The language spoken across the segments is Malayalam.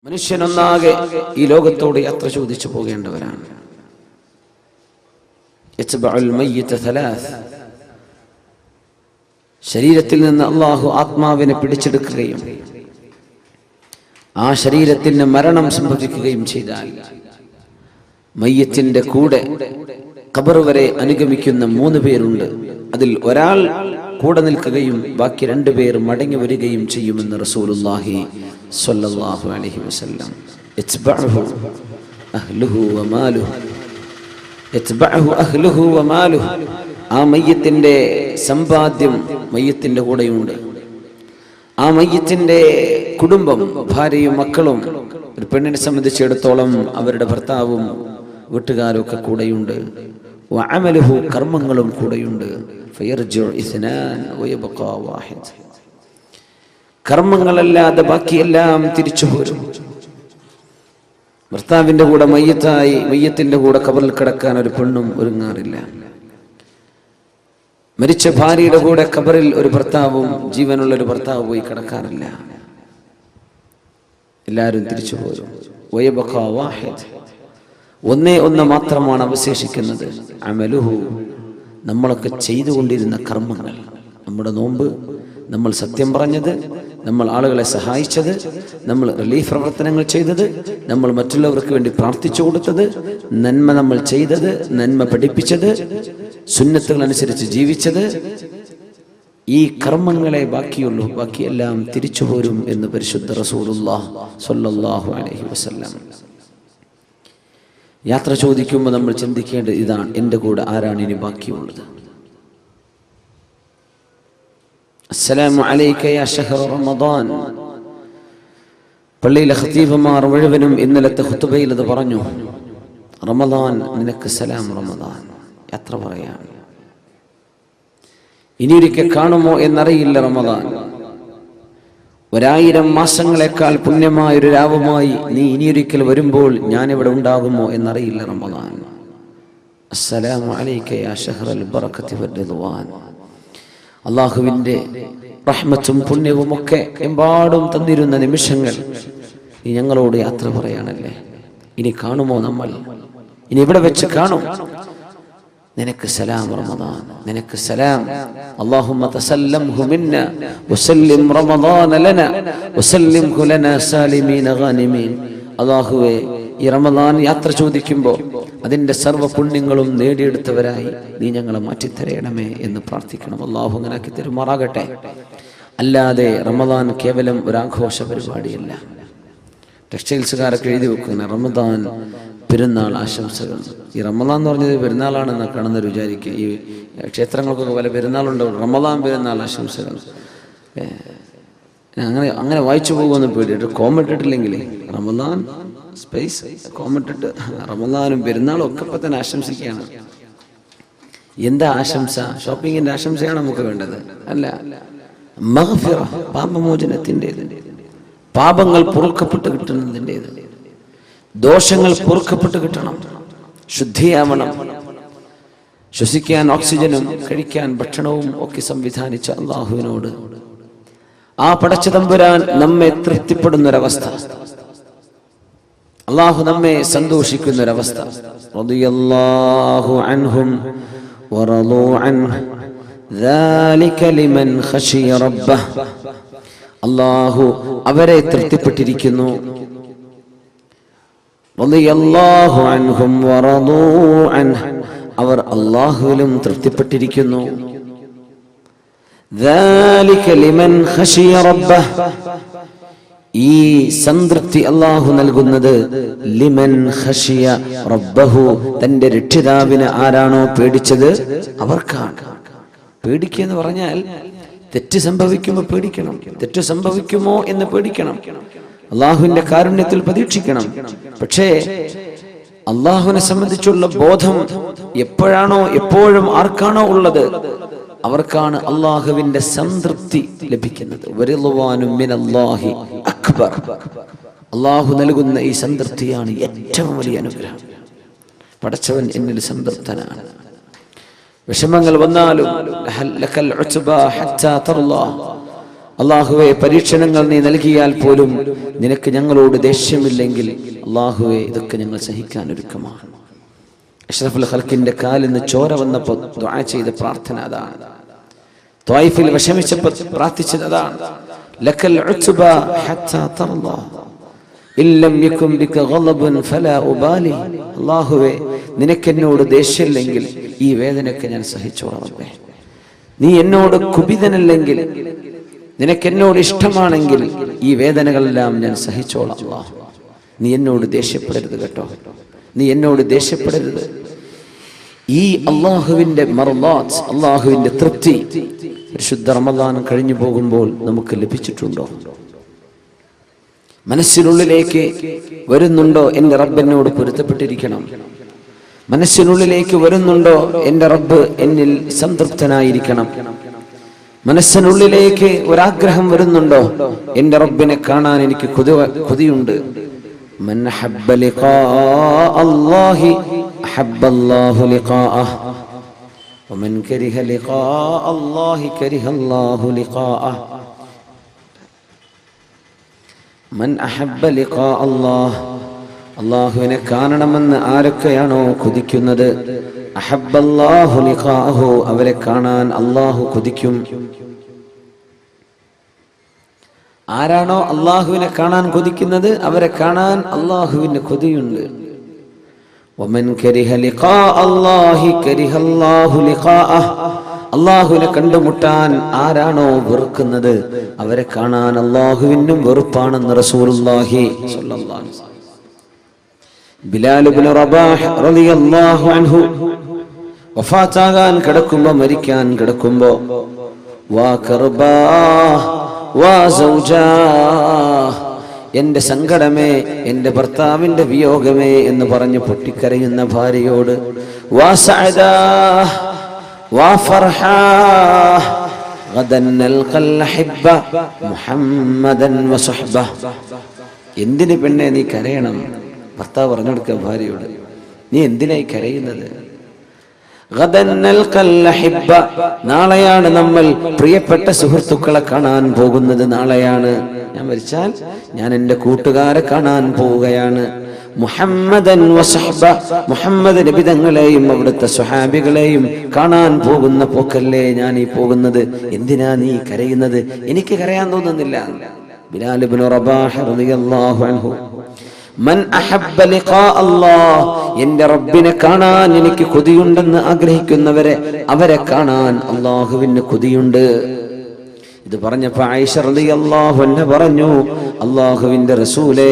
മനുഷ്യനൊന്നാകെ ഈ ലോകത്തോട് യാത്ര ചോദിച്ചു പോകേണ്ടവരാണ്. ശരീരത്തിൽ നിന്ന് അള്ളാഹു ആത്മാവിനെ പിടിച്ചെടുക്കുകയും ആ ശരീരത്തിന് മരണം സംഭവിക്കുകയും ചെയ്താൽ മയ്യത്തിന്റെ കൂടെ ഖബർ വരെ അനുഗമിക്കുന്ന 3 പേരുണ്ട്. അതിൽ ഒരാൾ കൂടെ നിൽക്കുകയും ബാക്കി 2 പേർ മടങ്ങി വരികയും ചെയ്യുമെന്ന് റസൂലുള്ളാഹി സ്വല്ലല്ലാഹു അലൈഹി വസല്ലം. ഇത്ബഅഹു അഹ്ലുഹു വമാലുഹു, ഇത്ബഅഹു അഹ്ലുഹു വമാലുഹു. ആ മയ്യത്തിന്റെ സമ്പാദ്യം മയ്യത്തിന്റെ കൂടെയുണ്ട്. ആ മയ്യത്തിന്റെ കുടുംബം, ഭാര്യയും മക്കളും, ഒരു പെണ്ണിനെ സംബന്ധിച്ചിടത്തോളം അവരുടെ ഭർത്താവും വീട്ടുകാരും ഒക്കെ കൂടെയുണ്ട്. വഅമലുഹു, കർമ്മങ്ങളും കൂടെയുണ്ട്. ഫയർജിഉ ഇസ്നാൻ വയബ്ഖാ വാഹിദ്. കർമ്മങ്ങളല്ലാതെ ബാക്കിയെല്ലാം തിരിച്ചു പോരും. ഭർത്താവിന്റെ കൂടെ മയ്യത്തായി മയ്യത്തിന്റെ കൂടെ ഖബറിൽ കിടക്കാൻ ഒരു പെണ്ണും ഒരുങ്ങാറില്ല. മരിച്ച ഭാര്യയുടെ കൂടെ ഖബറിൽ ഒരു ഭർത്താവും, ജീവനുള്ള ഒരു ഭർത്താവ് പോയി കിടക്കാറില്ല. എല്ലാവരും തിരിച്ചു പോരും. വയബ്ഖാ വാഹിദ്, ഒന്നേ ഒന്ന് മാത്രമാണ് അവശേഷിക്കുന്നത്. അമലുഹു, നമ്മളൊക്കെ ചെയ്തുകൊണ്ടിരുന്ന കർമ്മങ്ങൾ. നമ്മുടെ നോമ്പ്, നമ്മൾ സത്യം പറഞ്ഞത്, നമ്മൾ ആളുകളെ സഹായിച്ചത്, നമ്മൾ റിലീഫ് പ്രവർത്തനങ്ങൾ ചെയ്തത്, നമ്മൾ മറ്റുള്ളവർക്ക് വേണ്ടി പ്രാർത്ഥിച്ചു കൊടുത്തത്, നന്മ നമ്മൾ ചെയ്തത്, നന്മ പഠിപ്പിച്ചത്, സുന്നത്തുകൾ അനുസരിച്ച് ജീവിച്ചത്, ഈ കർമ്മങ്ങളെ ബാക്കിയുള്ളൂ. ബാക്കിയെല്ലാം തിരിച്ചു പോരും എന്ന് പരിശുദ്ധ റസൂലുള്ളാഹി സ്വല്ലല്ലാഹു അലൈഹി വസല്ലം. യാത്ര ചോദിക്കുമ്പോൾ നമ്മൾ ചിന്തിക്കേണ്ടത് ഇതാണ്: എൻ്റെ കൂടെ ആരാണ് ഇനി ബാക്കിയുള്ളത്? അസ്സലാമു അലൈക യാ ശഹ്റ റമദാൻ. പള്ളിയിലെ ഖതീബുമാർ മുഴുവനും ഇന്നലത്തെ ഖുതുബയിൽ അത് പറഞ്ഞു. റമദാൻ നിനക്ക് സലാം റമദാൻ. യാത്ര പറയാം. ഇനിയൊരിക്കൽ കാണുമോ എന്നറിയില്ല റമദാൻ. 1000 മാസങ്ങളെക്കാൾ പുണ്യമായ ഒരു രാവുമായി നീ ഇനിയൊരിക്കൽ വരുമ്പോൾ ഞാനിവിടെ ഉണ്ടാകുമോ എന്നറിയില്ല റമദാൻ. അസ്സലാമു അലൈക യാ ശഹ്റൽ ബറകതി വർ-റിദ്വാൻ. അല്ലാഹുവിൻ്റെ റഹ്മത്തും പുണ്യവും ഒക്കെ എമ്പാടും തന്നിരുന്ന നിമിഷങ്ങൾ നീ ഞങ്ങളോട് യാത്ര പറയാനല്ലേ. ഇനി കാണുമോ നമ്മൾ? ഇനി ഇവിടെ വെച്ച് കാണും. നിനക്ക് സലാം റമദാൻ, നിനക്ക് സലാം. അല്ലാഹുമ്മ തസല്ലംഹു മിന്നാ വസല്ലിം റമദാന ലനാ വസല്ലിംഹു ലനാ സാലിമീന ഗാനിമീൻ. അല്ലാഹുവേ, ഈ റമദാൻ യാത്ര ചോദിക്കുമ്പോൾ അതിൻ്റെ സർവ്വ പുണ്യങ്ങളും നേടിയെടുത്തവരായി നീ ഞങ്ങളെ മാറ്റിത്തരയണമേ എന്ന് പ്രാർത്ഥിക്കണം. അല്ലാഹു അങ്ങനെ ആക്കി തരുമാറാകട്ടെ. അല്ലാതെ റമദാൻ കേവലം ഒരു ആഘോഷ പരിപാടിയല്ല. ടെക്സ്റ്റൈൽസുകാരൊക്കെ എഴുതി വെക്കുന്ന റമദാൻ പെരുന്നാൾ ആശംസകൾ. ഈ റമദാൻ എന്ന് പറഞ്ഞത് പെരുന്നാളാണെന്ന് കാണുന്നവർ വിചാരിക്കുക. ഈ ക്ഷേത്രങ്ങൾക്കൊക്കെ പല പെരുന്നാളുണ്ട്. റമദാൻ പെരുന്നാൾ ആശംസകൾ അങ്ങനെ വായിച്ചു പോകുമെന്ന് പേടിയിട്ട് കോമിട്ടിട്ടില്ലെങ്കിൽ റമദാൻ സ്പേസ് കോമിട്ടിട്ട് റമദാനും പെരുന്നാളും ഒക്കെ ഇപ്പം തന്നെ ആശംസിക്കുകയാണ്. എന്താ ആശംസ? ഷോപ്പിങ്ങിന്റെ ആശംസയാണ് നമുക്ക് വേണ്ടത്? അല്ല, മഗ്ഫിറ, പാപമോചനത്തിൻ്റെത്, പാപങ്ങൾ പൊറുക്കപ്പെട്ട് കിട്ടുന്നതിൻ്റെത്, ദോഷങ്ങൾ പൊറുക്കപ്പെട്ട് കിട്ടണം, ശുദ്ധിയാവണം. ശ്വസിക്കാൻ ഓക്സിജനും കഴിക്കാൻ ഭക്ഷണവും ഒക്കെ സംവിധാനിച്ച അള്ളാഹുവിനോട്, ആ പടച്ച തമ്പുരാൻ നമ്മെ തൃപ്തിപ്പെടുന്നൊരവസ്ഥ, അള്ളാഹു നമ്മെ സന്തോഷിക്കുന്നൊരവസ്ഥ. റളിയല്ലാഹു അൻഹും വറളൂ അൻഹു ദാലിക ലിമൻ ഖശിയ റബ്ബഹ്. അള്ളാഹു അവരെ തൃപ്തിപ്പെട്ടിരിക്കുന്നു. റളിയല്ലാഹു അൻഹും വറളൂ അൻഹു, അവർ അള്ളാഹുവിലും തൃപ്തിപ്പെട്ടിരിക്കുന്നു. ദാലിക ലിമൻ ഖശിയ റബ്ബഹ്, ഈ സംതൃപ്തി അള്ളാഹു നൽകുന്നത് ലിമൻ ഖശിയ റബ്ബഹു, തന്റെ രക്ഷിതാവിനെ ആരാണോ പേടിച്ചത് അവർക്കാണ്. പേടിക്കുക എന്ന് പറഞ്ഞാൽ തെറ്റ് സംഭവിക്കുമ്പോൾ പേടിക്കണം, തെറ്റ് സംഭവിക്കുമോ എന്ന് പേടിക്കണം, അള്ളാഹുവിന്റെ കാരുണ്യത്തിൽ പ്രതീക്ഷിക്കണം. പക്ഷേ അള്ളാഹുവിനെ സംബന്ധിച്ചുള്ള ബോധം എപ്പോഴാണോ എപ്പോഴും ആർക്കാണോ ഉള്ളത് അവർക്കാണ് അള്ളാഹുവിന്റെ സംതൃപ്തി ലഭിക്കുന്നത്. വറിദ്വാനും മിനല്ലാഹി അക്ബർ. അള്ളാഹു നൽകുന്ന ഈ സംതൃപ്തിയാണ് ഏറ്റവും വലിയ അനുഗ്രഹം. പടച്ചവൻ എന്നിൽ സംതൃപ്തനാണ്. വിഷമങ്ങൾ വന്നാലും അല്ലാഹുവേ പരീക്ഷണങ്ങൾ നീ നൽകിയാൽ പോലും നിനക്ക് ഞങ്ങളോട് ദേഷ്യമില്ലെങ്കിൽ അല്ലാഹുവേ ഇതൊക്കെ ഞങ്ങൾ സഹിക്കാൻ ഒരുക്കമാണ്. അഷ്റഫുൽ ഖൽഖിന്റെ കാലിന്ന് ചോര വന്നപ്പോൾ ദുആ ചെയ്ത പ്രാർത്ഥന അതാണ്. ത്വായിഫിൽ വിഷമിച്ചപ്പോൾ പ്രാർത്ഥിച്ചത് അതാണ്. ലക്കൽ ഉത്ബ ഹത്താ തർളാ ഇല്ലം യകും ബിക ഗളബൻ ഫലാ ഉബാലി. അല്ലാഹുവേ നിനക്കെന്നോട് ദേഷ്യമില്ലെങ്കിൽ ഈ വേദനയൊക്കെ ഞാൻ സഹിച്ചോളാം റബ്ബേ. നീ എന്നോട് കുപിതനല്ലെങ്കിൽ, നിനക്കെന്നോട് ഇഷ്ടമാണെങ്കിൽ ഈ വേദനകളെല്ലാം ഞാൻ സഹിച്ചോളാം അല്ലാഹ്. നീ എന്നോട് ദേഷ്യപ്പെടരുത് കേട്ടോ, നീ എന്നോട് ദേഷ്യപ്പെടരുത്. ഈ അള്ളാഹുവിന്റെ മർളാത്ത്, അള്ളാഹുവിന്റെ തൃപ്തി പരിശുദ്ധ റമദാൻ കഴിഞ്ഞു പോകുമ്പോൾ നമുക്ക് ലഭിച്ചിട്ടുണ്ടോ? മനസ്സിനുള്ളിലേക്ക് വരുന്നുണ്ടോ എൻ്റെ റബ്ബ് എന്നോട് പൊരുത്തപ്പെട്ടിരിക്കണം? മനസ്സിനുള്ളിലേക്ക് വരുന്നുണ്ടോ എൻ്റെ റബ്ബ് എന്നിൽ സംതൃപ്തനായിരിക്കണം? മനസ്സിനുള്ളിലേക്ക് ഒരാഗ്രഹം വരുന്നുണ്ടോ എൻ്റെ റബ്ബിനെ കാണാൻ എനിക്ക് കൊതിയുണ്ട്? മൻ അഹബ്ബ ലിഖാഅ അല്ലാഹി അഹബ്ബ അല്ലാഹു ലിഖാഅഹു വമൻ കരിഹ ലിഖാഅ അല്ലാഹി കരിഹ അല്ലാഹു ലിഖാഅഹു. മൻ അഹബ്ബ ലിഖാഅ അല്ലാഹ്, അല്ലാഹുവിനെ കാണണമെന്ന് ആരൊക്കെയാണോ കൊതിക്കുന്നത്, അഹബ്ബ അല്ലാഹു ലിഖാഅഹു, അവരെ കാണാൻ അല്ലാഹു കൊതിക്കും. ആരാണോ അല്ലാഹുവിനെ കാണാൻ കൊതിക്കുന്നത് അവരെ കാണാൻ അല്ലാഹുവിന് കൊതിയുണ്ട്. വമൻ കരിഹ ലിഖാഅ അല്ലാഹി കരിഹ അല്ലാഹു ലിഖാഅഹു, അല്ലാഹുവിനെ കണ്ടുമുട്ടാൻ ആരാണോ വെറുക്കുന്നത് അവരെ കാണാൻ അല്ലാഹുവിനും വെറുപ്പാണെന്ന് റസൂലുള്ളാഹി സ്വല്ലല്ലാഹു അലൈഹി വസല്ലം. ബിലാൽ ഇബ്നു റബാഹ് റളിയല്ലാഹു അൻഹു വഫാത്താകാൻ കിടക്കുമ്പോൾ, മരിക്കാൻ കിടക്കുമ്പോൾ വാ കർബാ വാ സൗജാ, എന്റെ സങ്കടമേ, എന്റെ ഭർത്താവിന്റെ വിയോഗമേ എന്ന് പറഞ്ഞ് പൊട്ടിക്കരയുന്ന ഭാര്യയോട് വാ സഅദാ വാ ഫർഹാ ഗദൻ നൽഖൽ ഹബ്ബ മുഹമ്മദൻ വസഹ്ബ. എന്തിന് പെണ്ണെ നീ കരയണം? ഭർത്താവ് പറഞ്ഞു കൊടുക്കുക ഭാര്യയോട്, നീ എന്തിനായി കരയുന്നത്? ഗദൻ നൽഖൽ ഹബ്ബ, നാളെയാണ് നമ്മൾ പ്രിയപ്പെട്ട സുഹൃത്തുക്കളെ കാണാൻ പോകുന്നത്. നാളെയാണ് ഞാൻ മരിച്ചാൽ ഞാൻ എൻ്റെ കൂട്ടുകാരെ കാണാൻ പോവുകയാണ്. മുഹമ്മദൻ വസഹ്ബ, മുഹമ്മദ് നബി തങ്ങളെയും അവിടുത്തെ സ്വഹാബികളെയും കാണാൻ പോകുന്ന പോക്കല്ലേ ഞാൻ ഈ പോകുന്നത്. എന്തിനാ നീ കരയുന്നത്? എനിക്ക് കരയാൻ തോന്നുന്നില്ല. ബിലാൽ ഇബ്നു റബാഹ് റളിയല്ലാഹു അൻഹു, മൻ അഹബ്ബ ലിഖാഅ അല്ലാഹ്, എൻ്റെ റബ്ബിനെ കാണാൻ എനിക്ക് കൊതിയുണ്ടെന്ന് ആഗ്രഹിക്കുന്നവരെ അവരെ കാണാൻ അല്ലാഹുവിന് കൊതിയുണ്ട്. ഇത് പറഞ്ഞപ്പോൾ ആയിഷ റളിയല്ലാഹു അൻഹ പറഞ്ഞു, അല്ലാഹുവിന്റെ റസൂലേ,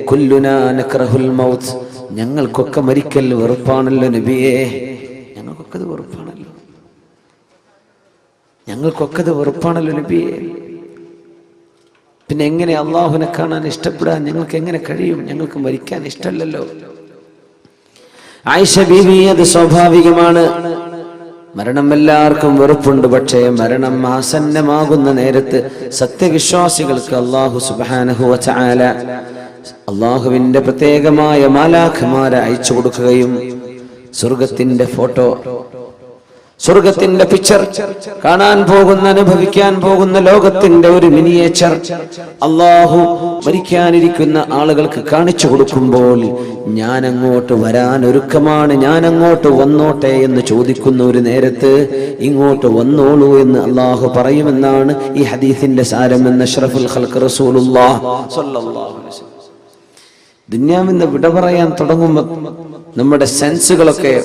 കുല്ലുനാ നക്റഹുൽ മൗത്ത്, ഞങ്ങൾക്കൊക്കെ മരിക്കൽ വെറുപ്പാണല്ലോ നബിയേ. ഞങ്ങൾക്കൊക്കെ അത് വെറുപ്പാണല്ലോ, ഞങ്ങൾക്കൊക്കെ അത് വെറുപ്പാണല്ലോ നബിയേ. പിന്നെ എങ്ങനെ അള്ളാഹുവിനെ കാണാൻ ഇഷ്ടപ്പെടാൻ ഞങ്ങൾക്ക് എങ്ങനെ കഴിയും? ഞങ്ങൾക്ക് മരിക്കാൻ ഇഷ്ടമല്ലല്ലോ. ആയിഷ ബീവി, അത് സ്വാഭാവികമാണ്. മരണം എല്ലാവർക്കും വെറുപ്പുണ്ട്. പക്ഷേ മരണം ആസന്നമാകുന്ന നേരത്ത് സത്യവിശ്വാസികൾക്ക് അല്ലാഹു സുബ്ഹാനഹു വ തആല അല്ലാഹുവിന്റെ പ്രത്യേകമായ മാലാഖമാരെ അയച്ചു കൊടുക്കുകയും സ്വർഗത്തിന്റെ ഫോട്ടോ, സ്വർഗത്തിന്റെ പിക്ചർ, കാണാൻ പോകുന്ന, അനുഭവിക്കാൻ പോകുന്ന ലോകത്തിന്റെ ഒരു മിനിയേച്ചർ അല്ലാഹു മരിക്കാനിരിക്കുന്ന ആളുകൾക്ക് കാണിച്ചു കൊടുക്കുമ്പോൾ, ഞാൻ അങ്ങോട്ട് വരാൻ ഒരുക്കമാണ്, ഞാൻ അങ്ങോട്ട് വന്നോട്ടെ എന്ന് ചോദിക്കുന്ന ഒരു നേരത്ത് ഇങ്ങോട്ട് വന്നോളൂ എന്ന് അല്ലാഹു പറയുമെന്നാണ് ഈ ഹദീസിന്റെ സാരം എന്ന് അഷ്റഫുൽ ഖൽഖ് റസൂലുള്ളാഹി സ്വല്ലല്ലാഹു അലൈഹി വസല്ലം. ദുനിയാവിന്ന് വിട പറയാൻ തുടങ്ങുമ്പോൾ നമ്മുടെ സെൻസുകളൊക്കെ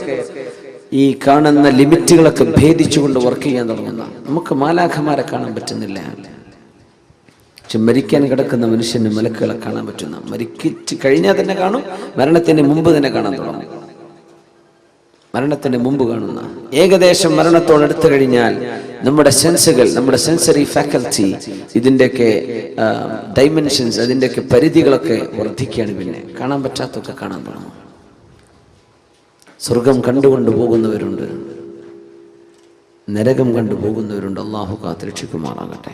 ഈ കാണുന്ന ലിമിറ്റുകളൊക്കെ ഭേദിച്ചുകൊണ്ട് വർക്ക് ചെയ്യാൻ തുടങ്ങുന്ന, നമുക്ക് മാലാഖമാരെ കാണാൻ പറ്റുന്നില്ല. പക്ഷെ മരിക്കാൻ കിടക്കുന്ന മനുഷ്യന് മലക്കുകളെ കാണാൻ പറ്റുന്ന, മരിച്ചു കഴിഞ്ഞാൽ തന്നെ കാണും, മരണത്തിന് മുമ്പ് തന്നെ കാണാൻ തുടങ്ങും. മരണത്തിന് മുമ്പ് കാണുന്ന, ഏകദേശം മരണത്തോടടുത്ത് കഴിഞ്ഞാൽ നമ്മുടെ സെൻസുകൾ, നമ്മുടെ സെൻസറി ഫാക്കൽറ്റി, ഇതിൻ്റെയൊക്കെ ഡൈമെൻഷൻസ്, അതിൻ്റെയൊക്കെ പരിധികളൊക്കെ വർദ്ധിക്കുകയാണ്. പിന്നെ കാണാൻ പറ്റാത്തൊക്കെ കാണാൻ തുടങ്ങും. സ്വർഗം കണ്ടുകൊണ്ട് പോകുന്നവരുണ്ട്, നരകം കണ്ടു പോകുന്നവരുണ്ട്. അല്ലാഹു കാത്ത് രക്ഷിക്കുമാറാകട്ടെ.